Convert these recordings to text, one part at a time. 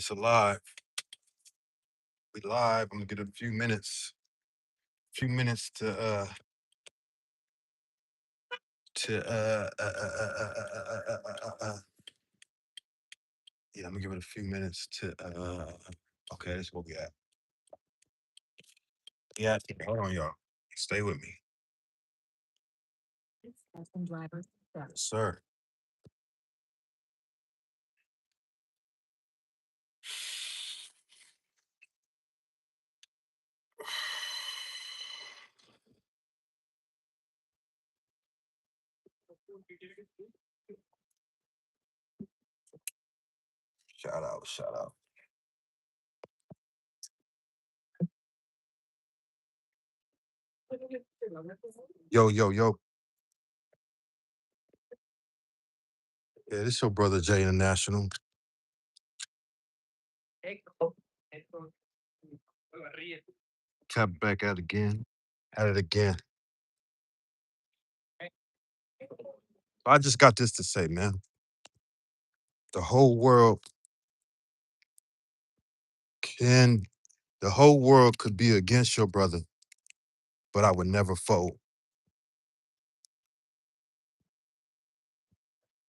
It's alive. We live. I'm gonna get a few minutes. Yeah, I'm gonna give it a few minutes to okay, that's what we at. Yeah, hold on, y'all. Stay with me. Yes, sir. Shout out, shout out. Yo, yo, yo. Yeah, this your brother Jay International. Tap back at it again. At it again. I just got this to say, man. The whole world can the whole world could be against your brother, but I would never fold.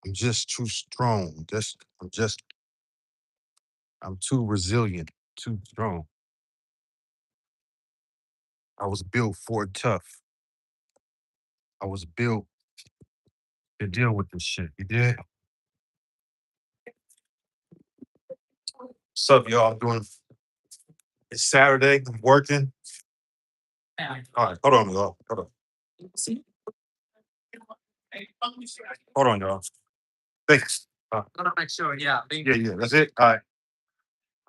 I'm just too strong. I'm too resilient, too strong. I was built for it tough. I was built to deal with this shit. You did? What's up, y'all? I'm doing it's Saturday. I'm working. All right, hold on, y'all. Hold on. Hold on, y'all. Thanks. Yeah, yeah, that's it. All right.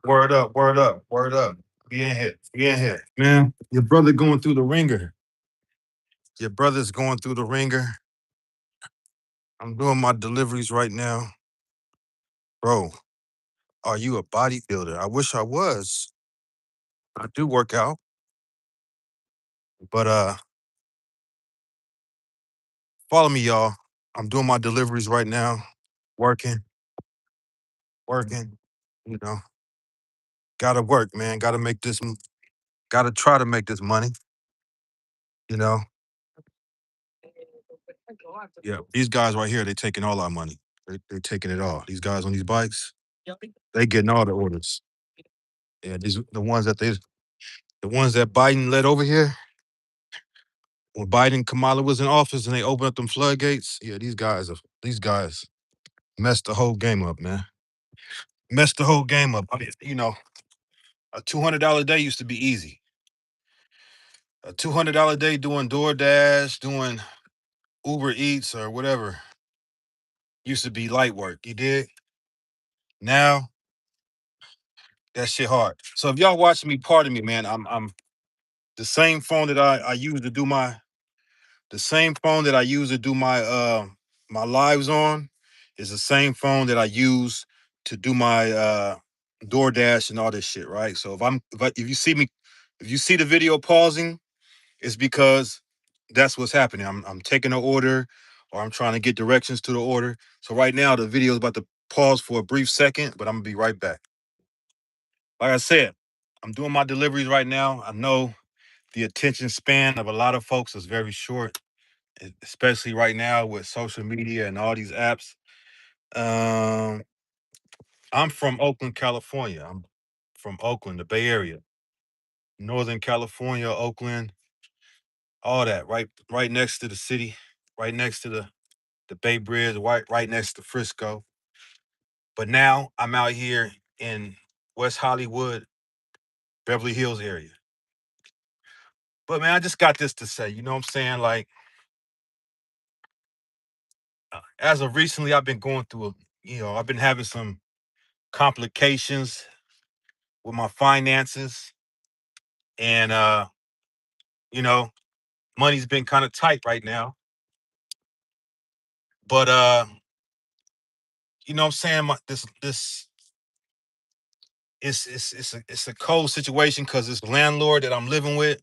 Word up, word up, word up. Be in here. Be in here. Man, your brother going through the ringer. Your brother's going through the ringer. I'm doing my deliveries right now. Bro, are you a bodybuilder? I wish I was. I do work out, but follow me, y'all. I'm doing my deliveries right now. Working, working. You know, gotta work, man. Gotta make this. Gotta try to make this money. You know. Yeah, these guys right here, they taking all our money. They taking it all. These guys on these bikes, they getting all the orders. Yeah, these the ones that Biden led over here. When Biden and Kamala was in office and they opened up them floodgates, yeah, these guys messed the whole game up, man. Messed the whole game up. I mean, a $200 day used to be easy. A $200 day doing DoorDash, doing Uber Eats or whatever used to be light work. You did. Now that shit hard. So if y'all watching me, pardon me, man. I'm the same phone that I use to do my lives on is the same phone that I use to do my DoorDash and all this shit, right? So if you see the video pausing, it's because that's what's happening. I'm taking an order or I'm trying to get directions to the order. So right now the video is about to pause for a brief second, but I'm gonna be right back. Like I said, I'm doing my deliveries right now. I know the attention span of a lot of folks is very short, especially right now with social media and all these apps. Um, I'm from Oakland, California. I'm from Oakland, the Bay Area, Northern California, Oakland, all that. Right next to the city, right next to the Bay Bridge, right next to Frisco. But now I'm out here in West Hollywood, Beverly Hills area. But man, I just got this to say. You know what I'm saying? Like, as of recently, I've been going through I've been having some complications with my finances, and you know, money's been kind of tight right now. But you know what I'm saying? This it's a cold situation because this landlord that I'm living with,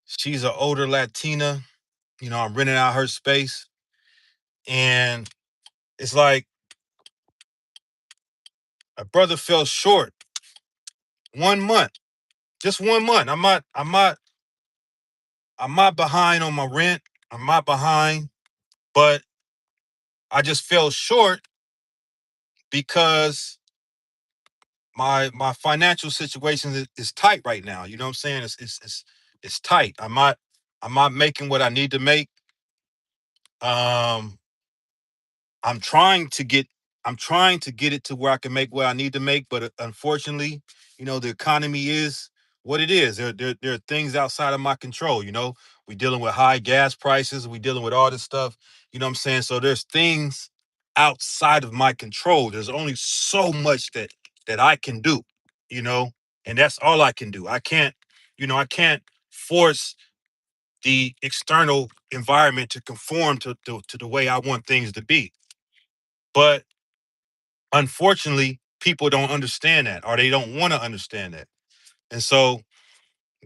she's an older Latina. I'm renting out her space, and it's like A brother fell short 1 month, just 1 month. I'm not behind on my rent. I'm not behind, but I just fell short because my financial situation is tight right now. You know what I'm saying? It's tight. I'm not making what I need to make. Um, I'm trying to get I'm trying to get it to where I can make what I need to make, but unfortunately, the economy is what it is. There are things outside of my control. We're dealing with high gas prices. We're dealing with all this stuff. You know what I'm saying? So there's things outside of my control. There's only so much that I can do, you know, and that's all I can do. I can't force the external environment to conform to the way I want things to be. But unfortunately, people don't understand that, or they don't want to understand that. And so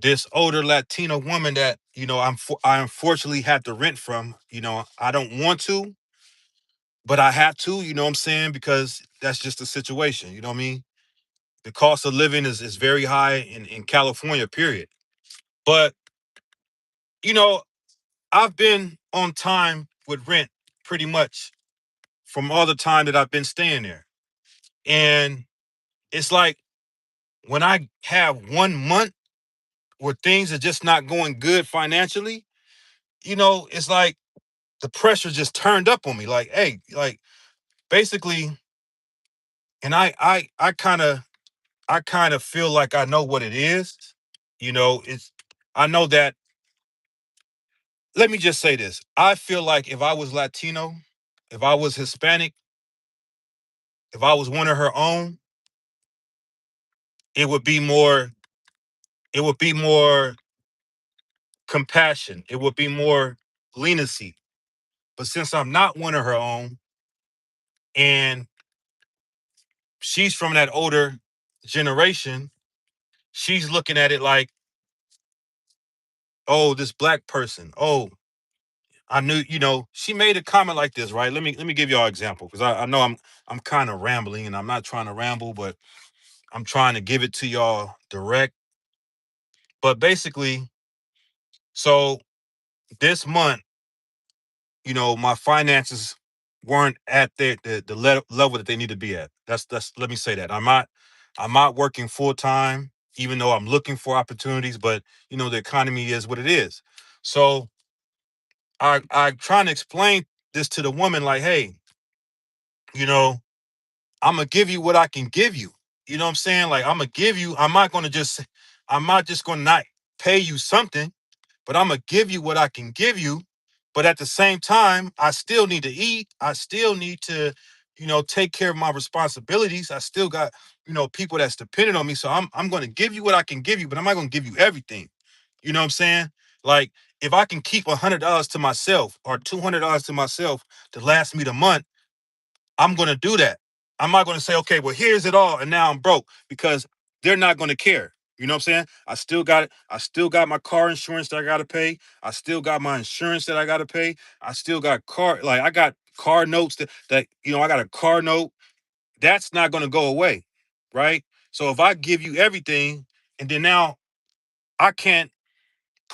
this older Latina woman that, I unfortunately have to rent from, I don't want to, but I have to, you know what I'm saying? Because that's just the situation. You know what I mean? The cost of living is very high in California, period. But, you know, I've been on time with rent pretty much from all the time that I've been staying there. And it's like when I have 1 month where things are just not going good financially, it's like the pressure just turned up on me. Like, hey, like basically, and I kind of feel like I know what it is. It's I know that. Let me just say this. I feel like if I was Latino, if I was Hispanic, if I was one of her own, it would be more, it would be more compassion. It would be more leniency. But since I'm not one of her own, and she's from that older generation, she's looking at it like, oh, this black person. Oh, I knew, she made a comment like this, right? Let me give y'all an example, because I know I'm kind of rambling, and I'm not trying to ramble, but I'm trying to give it to y'all direct. But basically, so this month, my finances weren't at the level that they need to be at. That's let me say that. I'm not working full time, even though I'm looking for opportunities, but the economy is what it is. So I trying to explain this to the woman, like, hey, you know, I'm gonna give you what I can give you. You know what I'm saying? Like, I'm gonna give you, I'm not just gonna not pay you something, but I'm gonna give you what I can give you. But at the same time, I still need to eat. I still need to, take care of my responsibilities. I still got, people that's dependent on me. So I'm gonna give you what I can give you, but I'm not gonna give you everything. You know what I'm saying? Like, if I can keep $100 to myself or $200 to myself to last me the month, I'm going to do that. I'm not going to say, okay, well, here's it all, and now I'm broke, because they're not going to care. You know what I'm saying? I still got it. I still got my car insurance that I got to pay. I still got my insurance that I got to pay. I still got I got car notes I got a car note. That's not going to go away. Right. So if I give you everything, and then now I can't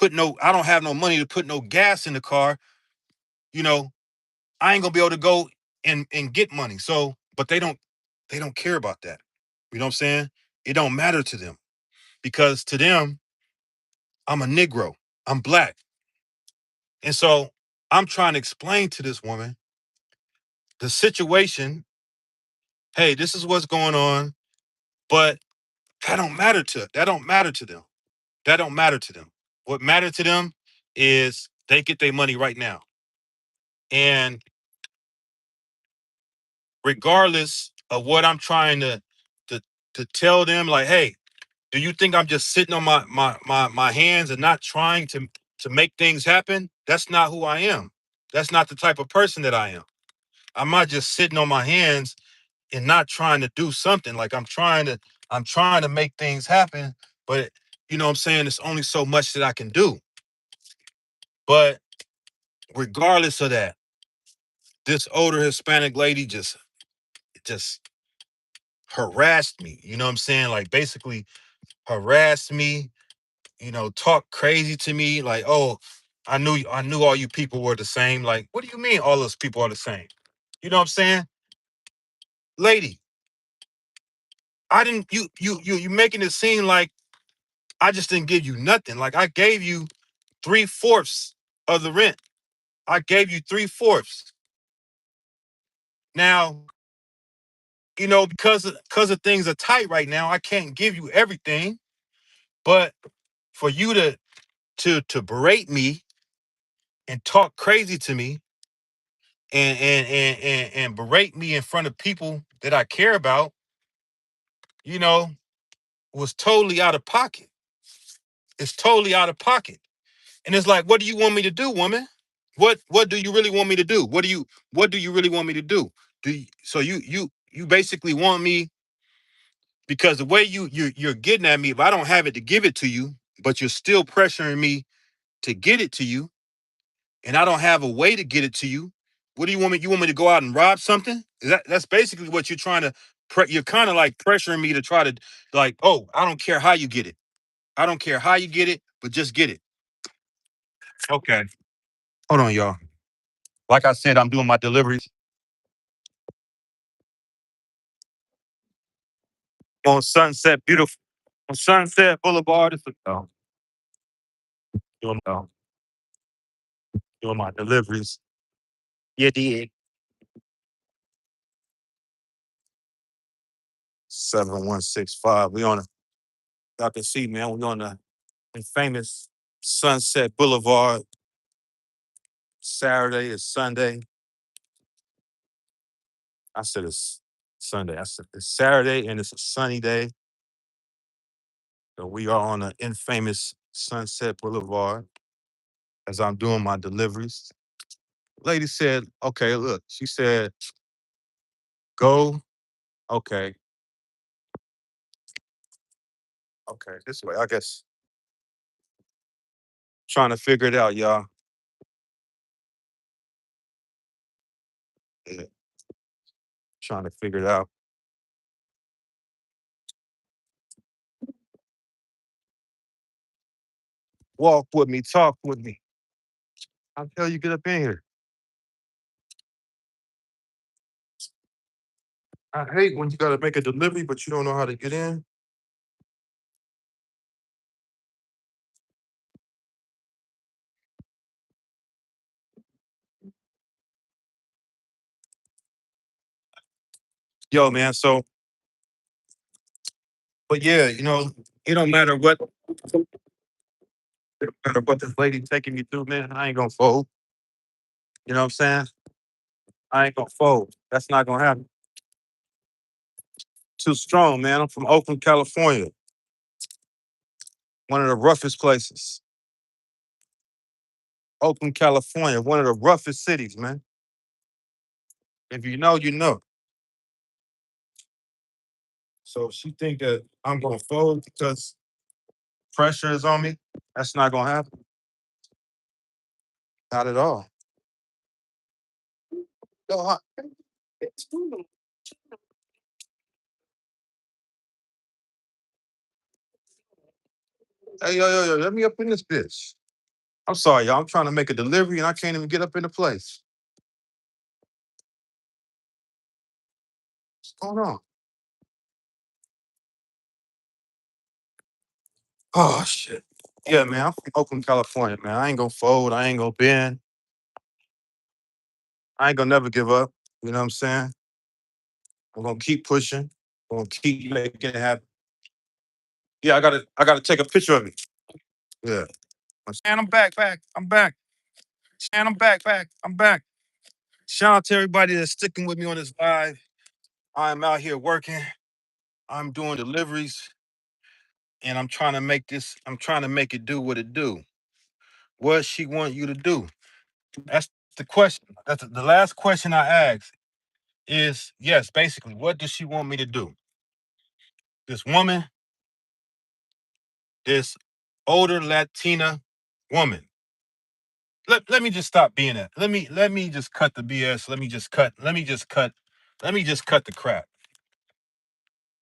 I don't have no money to put no gas in the car, you know, I ain't gonna be able to go and get money. So, but they don't care about that. You know what I'm saying? It don't matter to them, because to them, I'm a Negro. I'm black. And so I'm trying to explain to this woman the situation. Hey, this is what's going on, but that don't matter to them. That don't matter to them. What matter to them is they get their money right now. And regardless of what I'm trying to to tell them, like, hey, do you think I'm just sitting on my hands and not trying to make things happen? That's not who I am. That's not the type of person that I am. I'm not just sitting on my hands and not trying to do something. Like, I'm trying to make things happen, but you know what I'm saying, it's only so much that I can do. But regardless of that, this older Hispanic lady just harassed me. You know what I'm saying? Like basically harassed me, talk crazy to me, like, oh, I knew all you people were the same. Like, what do you mean all those people are the same? You know what I'm saying? Lady, I didn't you making it seem like I just didn't give you nothing. Like I gave you 3/4 of the rent. I gave you 3/4. Now, because of things are tight right now, I can't give you everything. But for you to berate me and talk crazy to me and berate me in front of people that I care about, you know, was totally out of pocket. It's totally out of pocket. And it's like, what do you want me to do, woman? What do you really want me to do? What do you really want me to do? So you basically want me, because the way you're getting at me, if I don't have it to give it to you, but you're still pressuring me to get it to you, and I don't have a way to get it to you. What do you want me? You want me to go out and rob something? That's basically what you're trying to. You're kind of like pressuring me to try to, like, oh, I don't care how you get it. I don't care how you get it, but just get it. Okay. Hold on, y'all. Like I said, I'm doing my deliveries on Sunset, beautiful on Sunset Boulevard. Doing my deliveries. Yeah, did 7165. We on a, y'all can see, man. We on the famous Sunset Boulevard. Saturday is Sunday. I said it's Sunday. I said it's Saturday and it's a sunny day. So we are on the infamous Sunset Boulevard as I'm doing my deliveries. Lady said, okay, look, she said, go, okay, this way. I guess trying to figure it out, y'all. Yeah, trying to figure it out. Walk with me, talk with me. How the hell you get up in here? I hate when you gotta make a delivery, but you don't know how to get in. Yo, man, so, but yeah, it don't matter what, it don't matter what this lady taking me through, man. I ain't gonna fold. You know what I'm saying? I ain't gonna fold. That's not gonna happen. Too strong, man. I'm from Oakland, California. One of the roughest places. Oakland, California, one of the roughest cities, man. If you know, you know. So she think that I'm gonna fold because pressure is on me. That's not gonna happen. Not at all. Yo, hey, yo, let me up in this bitch. I'm sorry, y'all. I'm trying to make a delivery and I can't even get up in the place. What's going on? Oh shit. Yeah, man. I'm from Oakland, California, man. I ain't gonna fold. I ain't gonna bend. I ain't gonna never give up. You know what I'm saying? I'm gonna keep pushing. I'm gonna keep making it happen. Yeah, I gotta take a picture of it. Yeah. And I'm back. I'm back. And I'm back. Shout out to everybody that's sticking with me on this live. I'm out here working. I'm doing deliveries, and I'm trying to make it do what it do. What she want you to do? That's the question. That's the last question I asked is, yes, basically, what does she want me to do? This woman, this older Latina woman. Let me just stop being that. Let me just cut the BS. Let me just cut the crap.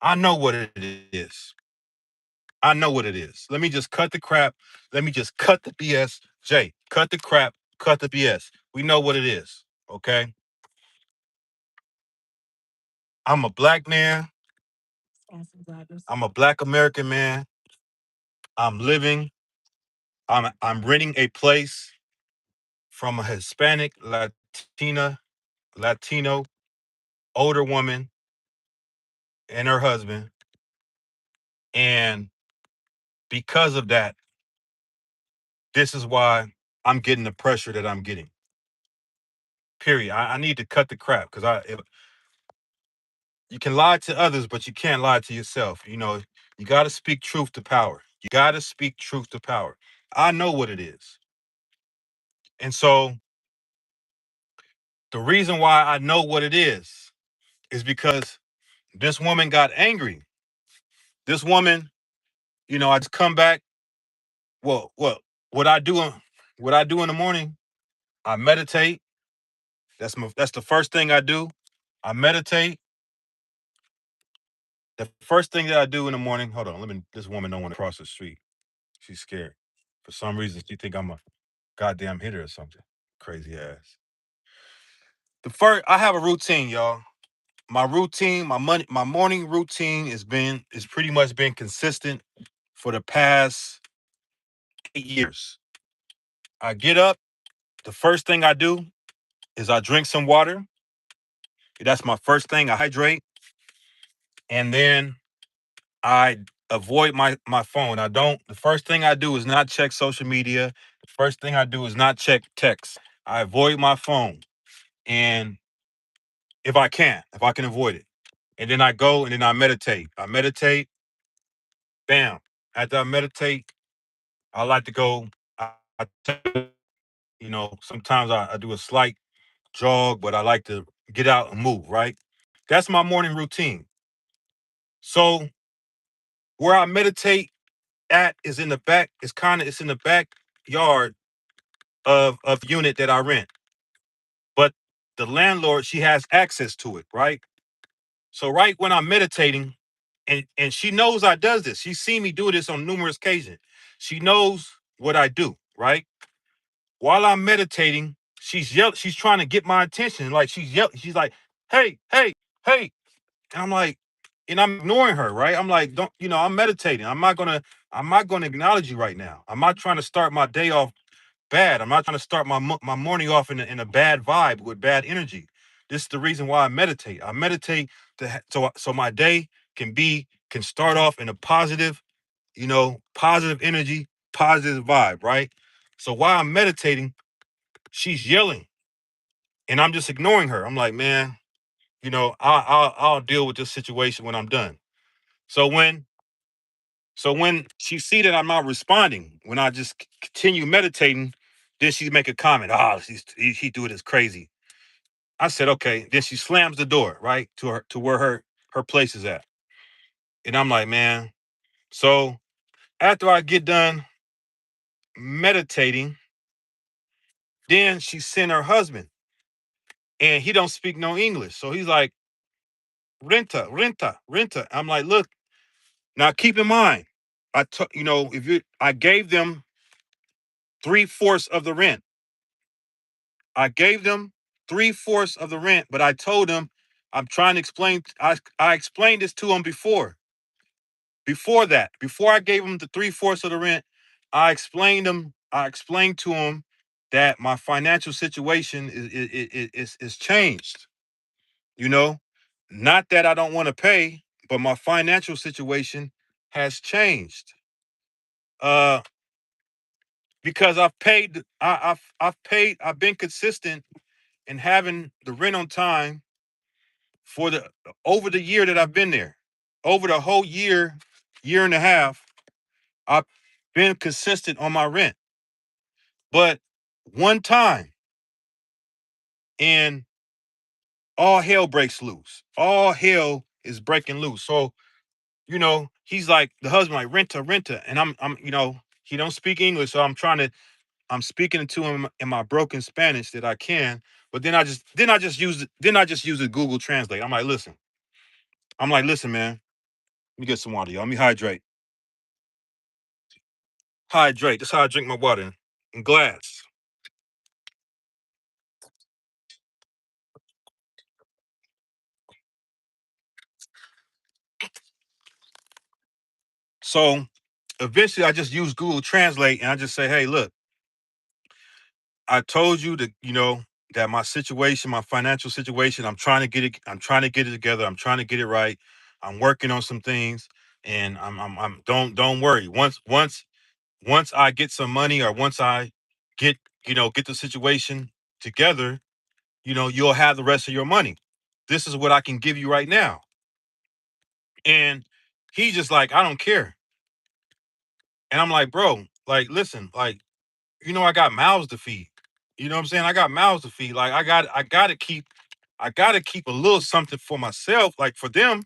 I know what it is. I know what it is. Let me just cut the crap. Let me just cut the BS. Jay, cut the crap, cut the BS. We know what it is. Okay. I'm a black man. I'm a black American man. I'm living. I'm renting a place from a Hispanic, Latino, older woman and her husband. And because of that, this is why I'm getting the pressure that I'm getting. Period. I need to cut the crap because you can lie to others, but you can't lie to yourself. You got to speak truth to power. You got to speak truth to power. I know what it is. And so the reason why I know what it is because this woman got angry. This woman, I just come back. Well, what I do, what I do in the morning, I meditate. That's the first thing I do. I meditate. The first thing that I do in the morning. Hold on, this woman don't want to cross the street. She's scared. For some reason, she think I'm a goddamn hitter or something. Crazy ass. I have a routine, y'all. My routine, my morning routine is pretty much been consistent for the past 8 years. I get up. The first thing I do is I drink some water. That's my first thing. I hydrate, and then I avoid my phone. I don't. The first thing I do is not check social media. The first thing I do is not check text. I avoid my phone, and if I can avoid it, and then I go and then I meditate. I meditate. Bam. After I meditate, I like to go. I sometimes I do a slight jog, but I like to get out and move. Right. That's my morning routine. So where I meditate at is in the back. It's in the backyard of the unit that I rent. But the landlord, she has access to it, right? So right when I'm meditating, and she knows I does this. She's seen me do this on numerous occasions. She knows what I do, right? While I'm meditating, she's trying to get my attention. Like she's like, hey, hey, hey. And I'm like, and I'm ignoring her, right? I'm like, don't, I'm meditating. I'm not gonna acknowledge you right now. I'm not trying to start my day off bad. I'm not trying to start my morning off in a bad vibe with bad energy. This is the reason why I meditate. I meditate so my day can start off in a positive, positive energy, positive vibe, right? So while I'm meditating, she's yelling, and I'm just ignoring her. I'm like, man, I'll deal with this situation when I'm done. So when she see that I'm not responding, when I just continue meditating, then she make a comment. He do it as crazy. I said, okay. Then she slams the door right to where her place is at, and I'm like, man. So after I get done meditating, then she sent her husband, and he don't speak no English, so he's like, renta, renta, renta. I'm like, look, now keep in mind, I gave them 3/4 of the rent. I gave them 3/4 of the rent, but I told them I'm trying to explain. I explained this to them before. Before that, before I gave them the 3/4 of the rent, I explained them. I explained to them that my financial situation is changed. You know, not that I don't want to pay, but my financial situation has changed. Uh, because I've paid. I've paid. I've been consistent in having the rent on time for the over the year that I've been there. Over the whole year and a half, I've been consistent on my rent. But one time, and all hell breaks loose. All hell is breaking loose. So, he's like the husband, like renta, and he don't speak English, so I'm speaking to him in my broken Spanish that I can. But then I just use the Google Translate. I'm like, listen, man. Let me get some water, y'all. Let me hydrate. Hydrate. That's how I drink my water in glass. So eventually I just use Google Translate and I just say, hey, look, I told you that, that my situation, my financial situation, I'm trying to get it, together. I'm trying to get it right. I'm working on some things and I'm don't worry. Once I get some money or once I get, get the situation together, you'll have the rest of your money. This is what I can give you right now. And he's just like, I don't care. And I'm like, bro, like, listen, like, I got mouths to feed. You know what I'm saying? I got mouths to feed. Like, I gotta keep a little something for myself, like for them,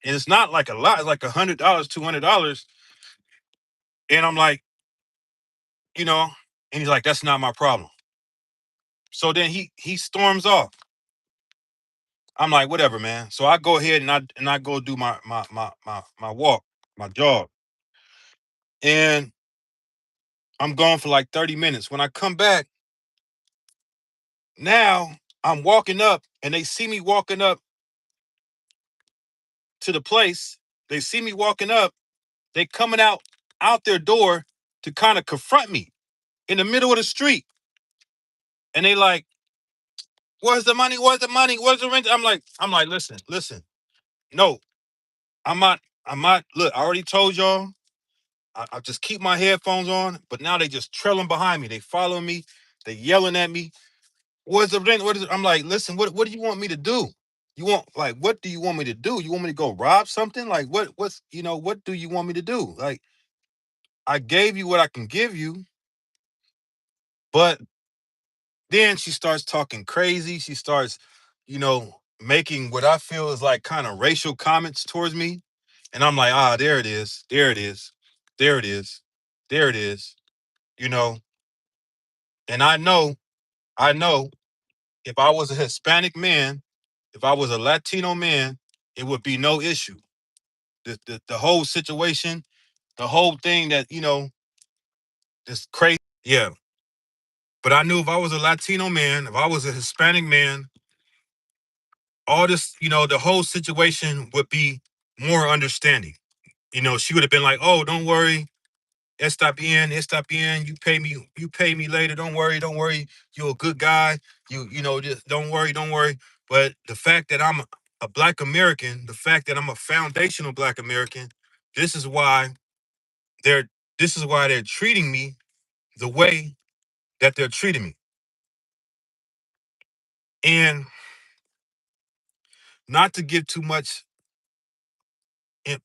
and it's not like a lot, it's like $100, $200. And I'm like, and he's like, that's not my problem. So then he storms off. I'm like, whatever, man. So I go ahead and I go do my walk, my jog. And I'm gone for like 30 minutes. When I come back, now I'm walking up and they see me walking up to the place. They see me walking up. They coming out their door to kind of confront me in the middle of the street. And they like, where's the money? Where's the money? Where's the rent? I'm like, listen. No, I'm not. Look, I already told y'all. I just keep my headphones on, but now they just trailing behind me. They following me. They yelling at me. Where's the rent? What is it? I'm like, listen, what do you want me to do? What do you want me to do? You want me to go rob something? Like, what do you want me to do? Like, I gave you what I can give you, but then she starts talking crazy. She starts, making what I feel is like kind of racial comments towards me. And I'm like, there it is. There it is. There it is. There it is. You know, and I know if I was a Hispanic man, if I was a Latino man, it would be no issue. The whole situation, the whole thing that, this crazy. Yeah. But I knew if I was a Latino man, if I was a Hispanic man, all this, the whole situation would be more understanding. She would have been like, oh, don't worry. Está bien. You pay me later. Don't worry. You're a good guy. Just don't worry. But the fact that I'm a Black American, the fact that I'm a foundational Black American, this is why they're this is why they're treating me the way that they're treating me. And not to give too much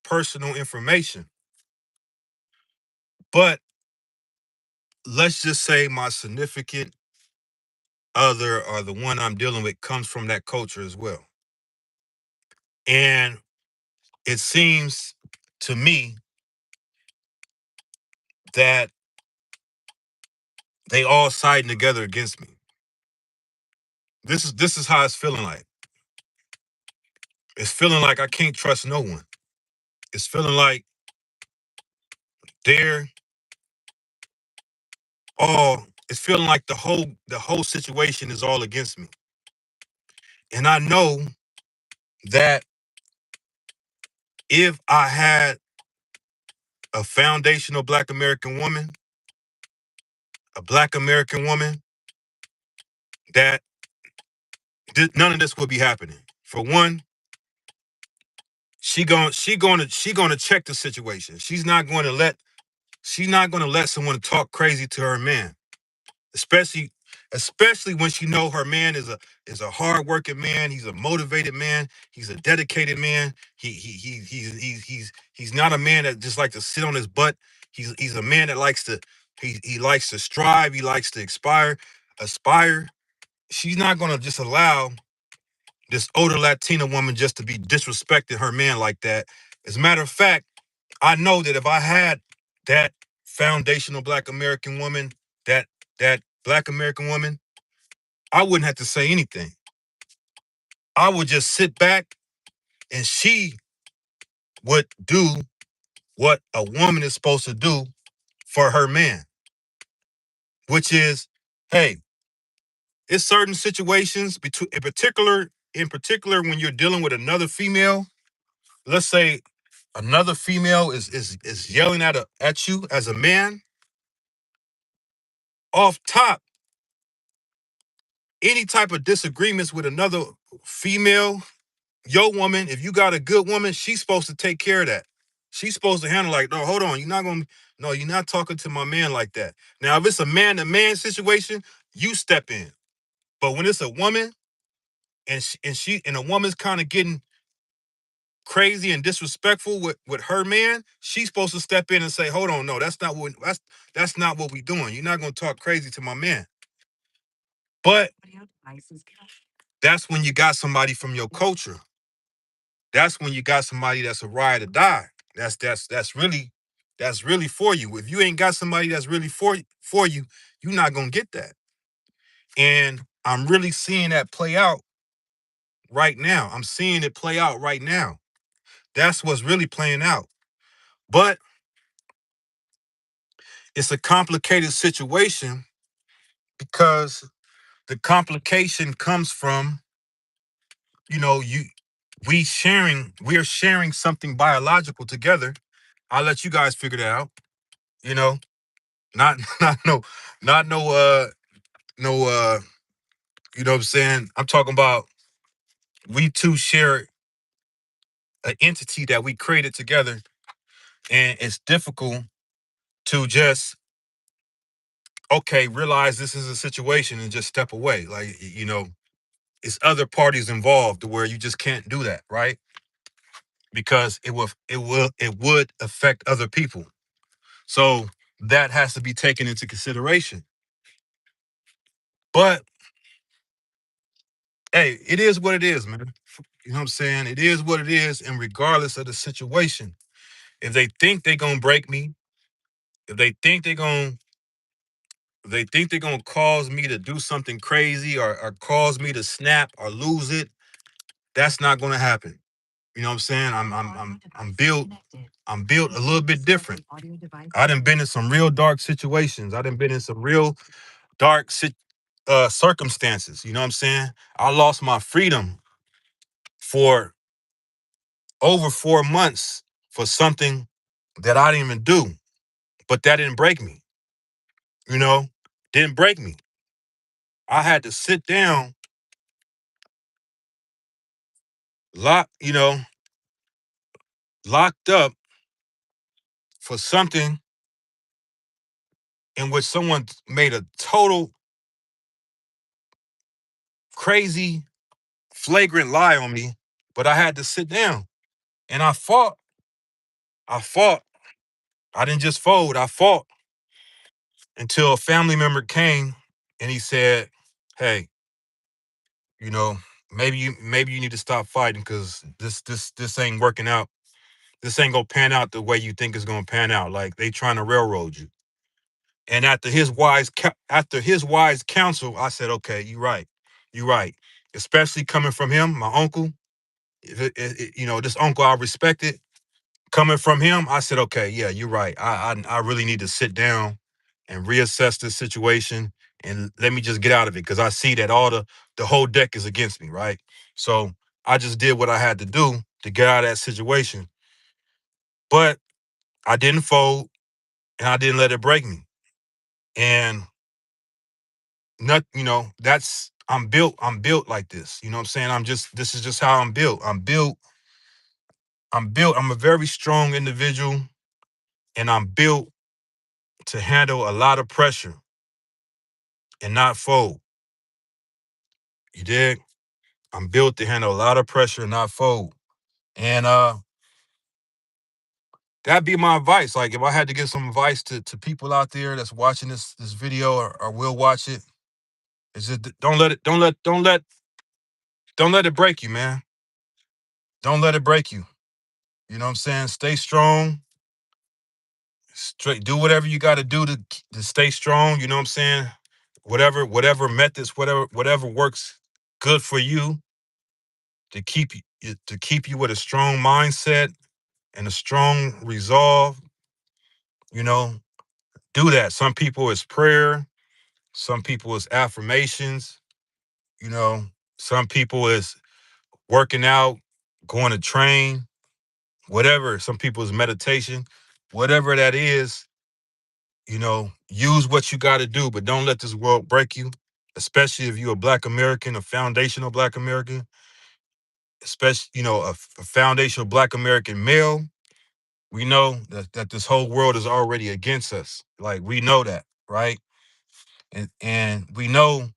personal information, but let's just say my significant other or the one I'm dealing with comes from that culture as well. And it seems to me that they all siding together against me. This is how it's feeling like. It's feeling like I can't trust no one. It's feeling like they're it's feeling like the whole situation is all against me. And I know that if I had a foundational Black American woman, a Black American woman, that none of this would be happening. For one, she gonna check the situation. She's not gonna let someone talk crazy to her man, especially when she know her man is a hardworking man. He's a motivated man. He's a dedicated man. He's not a man that just likes to sit on his butt. He's a man that likes to he likes to strive. He likes to aspire. She's not gonna just allow this older Latina woman just to be disrespecting her man like that. As a matter of fact, I know that if I had that foundational Black American woman, that Black American woman, I wouldn't have to say anything. I would just sit back and she would do what a woman is supposed to do for her man, which is, hey, it's certain situations between, in particular, when you're dealing with another female. Let's say another female is yelling at you as a man. Off top, any type of disagreements with another female, your woman, if you got a good woman, she's supposed to take care of that. She's supposed to handle like, no, hold on, you're not talking to my man like that. Now, if it's a man to man situation, you step in. But when it's a woman and a woman's kind of getting crazy and disrespectful with her man, she's supposed to step in and say, hold on, no, that's not what we doing. You're not gonna talk crazy to my man. But that's when you got somebody from your culture. That's when you got somebody that's a ride or die. That's really for you. If you ain't got somebody that's really for you, you're not gonna get that. And I'm really seeing that play out right now. I'm seeing it play out right now. That's what's really playing out. But it's a complicated situation because the complication comes from, you know, we're sharing something biological together. I'll let you guys figure that out. You know, not not no not no no you know what I'm saying? I'm talking about we two share an entity that we created together, and it's difficult to just realize this is a situation and just step away. Like, it's other parties involved to where you just can't do that, right? Because it would affect other people. So that has to be taken into consideration. But hey, it is what it is, man. You know what I'm saying? It is what it is, and regardless of the situation, if they think they're gonna break me, if they think they're gonna cause me to do something crazy or cause me to snap or lose it, that's not gonna happen. You know what I'm saying? I'm built a little bit different. I done been in some real dark situations. I done been in some real dark circumstances. You know what I'm saying? I lost my freedom for over 4 months for something that I didn't even do, but that didn't break me. You know, didn't break me. I had to sit down, lock, locked up for something in which someone made a total crazy, flagrant lie on me, but I had to sit down and I fought. I fought. I didn't just fold. I fought until a family member came and he said, "Hey, you know, maybe you need to stop fighting because this ain't working out. This ain't gonna pan out the way you think it's gonna pan out. Like they trying to railroad you." And after his wise counsel, I said, "Okay, you're right. You're right." Especially coming from him, my uncle. This uncle I respected. Coming from him, I said, "Okay, yeah, you're right. I really need to sit down and reassess this situation and let me just get out of it because I see that the whole deck is against me, right?" So I just did what I had to do to get out of that situation, but I didn't fold and I didn't let it break me. And not, that's I'm built like this. You know what I'm saying? This is just how I'm built. I'm a very strong individual and I'm built to handle a lot of pressure and not fold. You dig? I'm built to handle a lot of pressure and not fold. And that'd be my advice. Like if I had to give some advice to people out there that's watching this video or will watch it, it's just don't let it break you, man. Don't let it break you. You know what I'm saying? Stay strong. Straight do whatever you got to do to stay strong, you know what I'm saying? Whatever methods, whatever works good for you to keep you with a strong mindset and a strong resolve, you know, do that. Some people it's prayer, some people it's affirmations, you know, some people is working out, going to train, whatever. Some people is meditation, whatever that is, you know, use what you got to do, but don't let this world break you, especially if you're a Black American, a foundational Black American, especially, you know, a foundational Black American male. We know that this whole world is already against us. Like, we know that, right? And we know,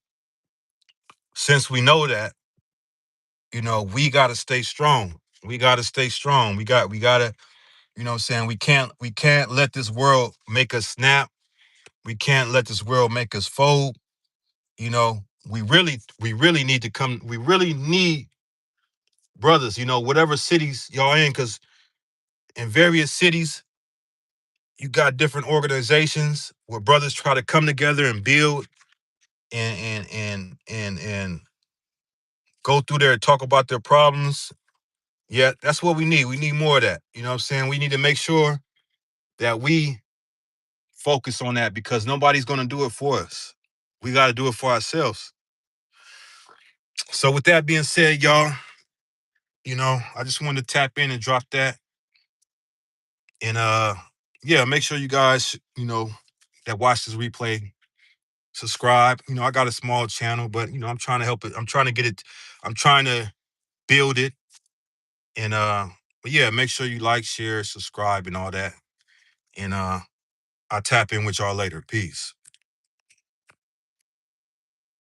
since we know that, you know, we got to stay strong. We got to stay strong. We got to, you know what I'm saying? We can't let this world make us snap. We can't let this world make us fold. You know, we really need to come. We really need brothers, you know, whatever cities y'all in, because in various cities, you got different organizations where brothers try to come together and build and go through there and talk about their problems. Yeah, that's what we need. We need more of that. You know what I'm saying? We need to make sure that we focus on that, because nobody's going to do it for us. We got to do it for ourselves. So with that being said, y'all, you know, I just wanted to tap in and drop that. And yeah, make sure you guys, you know, that watch this replay, subscribe. You know, I got a small channel, but you know, I'm trying to help it. I'm trying to get it, I'm trying to build it. And but yeah, make sure you like, share, subscribe, and all that. And I'll tap in with y'all later. Peace.